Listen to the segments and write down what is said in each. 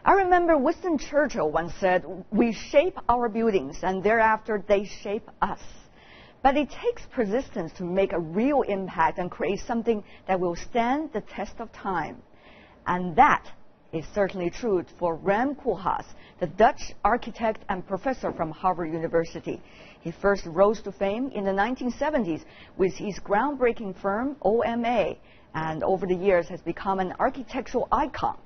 I remember Winston Churchill once said, "We shape our buildings and thereafter they shape us." But it takes persistence to make a real impact and create something that will stand the test of time. And that is certainly true for Rem Koolhaas, the Dutch architect and professor from Harvard University. He first rose to fame in the 1970s with his groundbreaking firm, OMA, and over the years has become an architectural icon.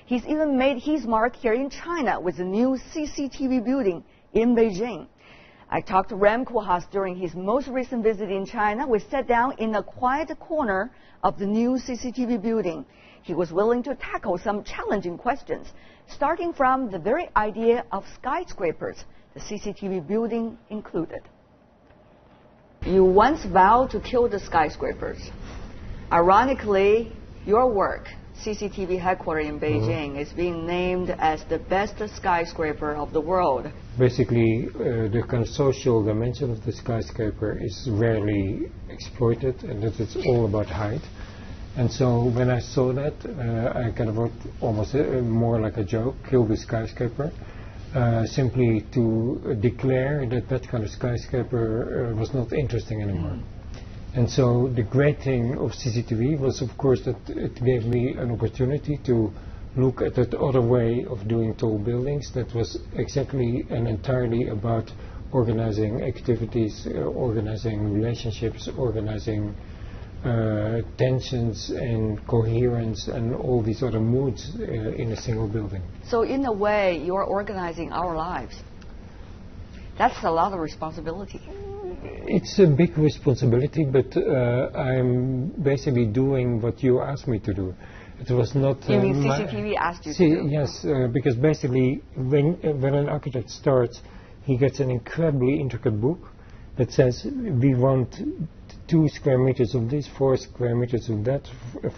He's even made his mark here in China with the new CCTV building in Beijing. I talked to Rem Koolhaas during his most recent visit in China. We sat down in a quiet corner of the new CCTV building. He was willing to tackle some challenging questions, starting from the very idea of skyscrapers, the CCTV building included. You once vowed to kill the skyscrapers. Ironically, your work, CCTV headquarters in Beijing, is being named as the best skyscraper of the world. Basically, the kind of social dimension of the skyscraper is rarely exploited, and that it's all about height. And so when I saw that, I kind of wrote almost more like a joke, kill the skyscraper, simply to declare that that kind of skyscraper was not interesting anymore. And so the great thing of CCTV was, of course, that it gave me an opportunity to look at that other way of doing tall buildings that was exactly and entirely about organizing activities, organizing relationships, organizing tensions and coherence and all these other moods in a single building. So in a way, you're organizing our lives. That's a lot of responsibility. It's a big responsibility, but I'm basically doing what you asked me to do. It was not... You mean CCTV asked you to do? Yes, because basically when an architect starts, he gets an incredibly intricate book that says we want 2 square meters of this, 4 square meters of that,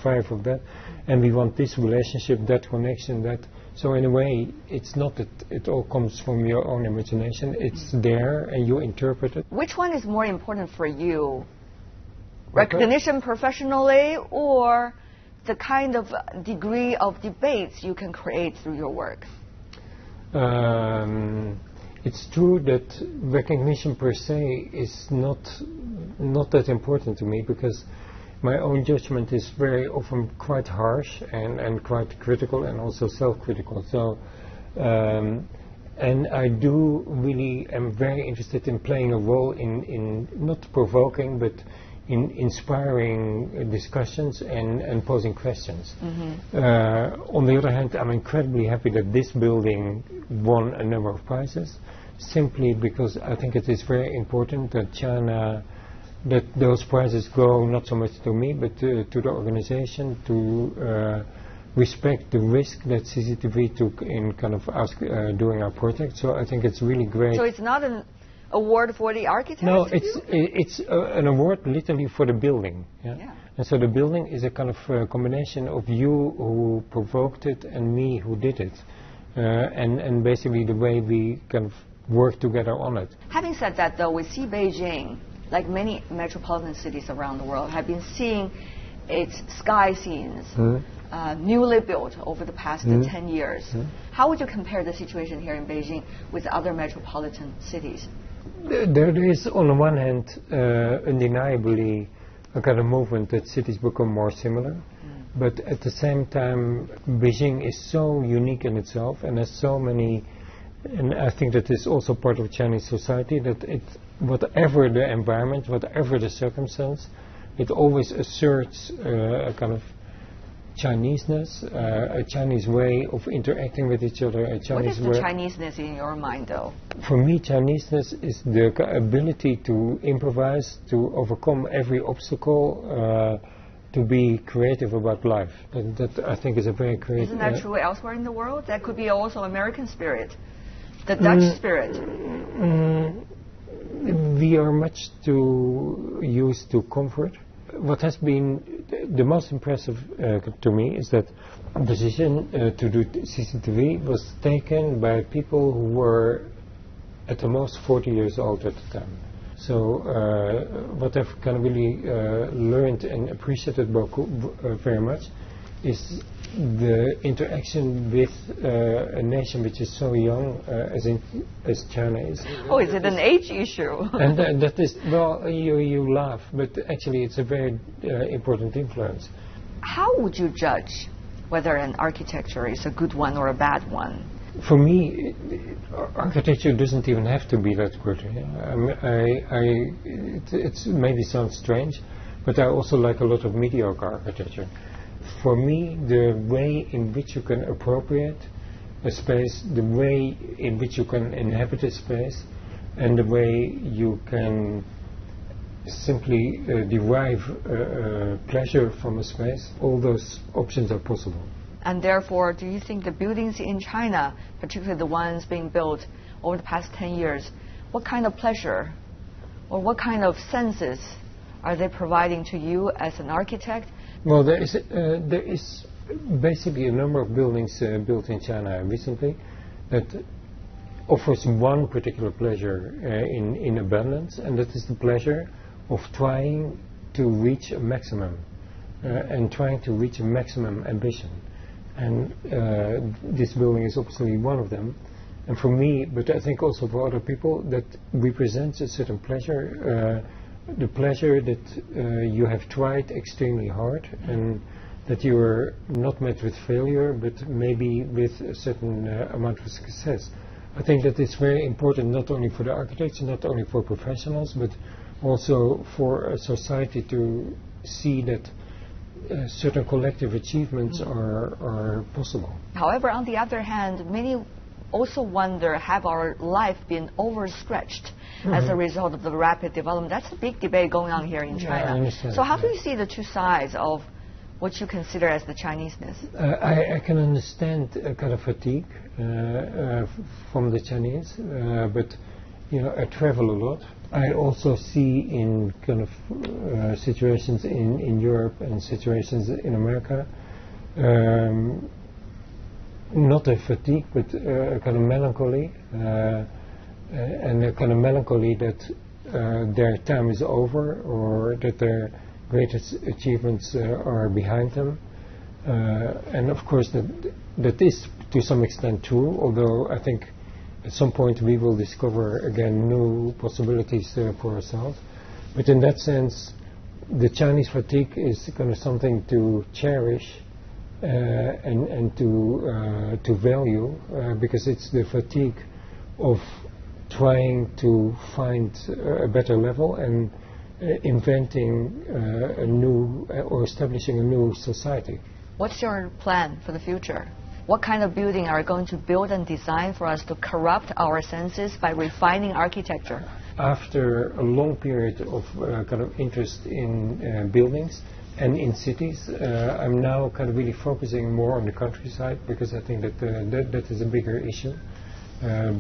5 of that, and we want this relationship, that connection, that. So in a way, it's not that it all comes from your own imagination. It's there, and you interpret it. Which one is more important for you? Recognition professionally, or the kind of degree of debates you can create through your work? It's true that recognition per se is not that important to me, because my own judgment is very often quite harsh and quite critical and also self-critical. So, and I do really am very interested in playing a role in not provoking, but in inspiring discussions and posing questions. On the other hand, I'm incredibly happy that this building won a number of prizes, simply because I think it is very important that China, that those prizes go not so much to me, but to the organization, to respect the risk that CCTV took in kind of doing our project. So I think it's really great. So it's not an award for the architect? No, it's an award literally for the building. Yeah? And so the building is a kind of combination of you who provoked it and me who did it. And basically the way we kind of work together on it. Having said that, though, we see Beijing, like many metropolitan cities around the world, have been seeing its sky scenes newly built over the past 10 years. How would you compare the situation here in Beijing with other metropolitan cities? There is, on the one hand, undeniably a kind of movement that cities become more similar. But at the same time, Beijing is so unique in itself and has so many, and I think that is also part of Chinese society, that it, whatever the environment, whatever the circumstance, it always asserts a kind of Chineseness, a Chinese way of interacting with each other. A Chinese what is the Chineseness in your mind, though? For me, Chineseness is the ability to improvise, to overcome every obstacle, to be creative about life. That I think is a very creative... Isn't that true elsewhere in the world? That could be also American spirit, the Dutch spirit. We are much too used to comfort. What has been the most impressive to me is that the decision to do CCTV was taken by people who were at the most 40 years old at the time. So what I've kind of really learned and appreciated very much is the interaction with a nation which is so young as China is. Oh, is it an age issue? And that is, well, you laugh, but actually it's a very important influence. How would you judge whether an architecture is a good one or a bad one? For me, architecture doesn't even have to be that good. It maybe sounds strange, but I also like a lot of mediocre architecture. For me, the way in which you can appropriate a space, the way in which you can inhabit a space, and the way you can simply derive pleasure from a space, all those options are possible. And therefore, do you think the buildings in China, particularly the ones being built over the past 10 years, what kind of pleasure or what kind of senses are they providing to you as an architect? Well, there is basically a number of buildings built in China recently that offers one particular pleasure in abundance, and that is the pleasure of trying to reach a maximum and trying to reach a maximum ambition. And this building is obviously one of them. And for me, but I think also for other people, that represents a certain pleasure, the pleasure that you have tried extremely hard and that you are not met with failure, but maybe with a certain amount of success. I think that it's very important not only for the architects, not only for professionals, but also for a society to see that certain collective achievements are possible. However, on the other hand, many also wonder, have our life been overstretched as a result of the rapid development? That's a big debate going on here in China. I understand. So how do you see the two sides of what you consider as the Chineseness? I can understand a kind of fatigue from the Chinese, but I travel a lot. I also see in kind of situations in Europe and situations in America, not a fatigue, but a kind of melancholy, and a kind of melancholy that their time is over or that their greatest achievements are behind them. And of course that is to some extent true, although I think at some point we will discover again new possibilities for ourselves. But in that sense, the Chinese fatigue is kind of something to cherish and to value, because it's the fatigue of trying to find a better level and inventing a new or establishing a new society. What's your plan for the future? What kind of building are you going to build and design for us to corrupt our senses by refining architecture? After a long period of kind of interest in buildings and in cities, I'm now kind of really focusing more on the countryside, because I think that that is a bigger issue,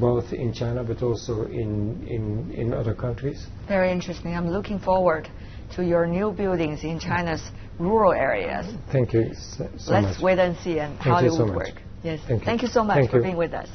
both in China but also in other countries. Very interesting. I'm looking forward to your new buildings in China's rural areas. Thank you so much. Let's wait and see how it will work. Yes. Thank you so much for being with us.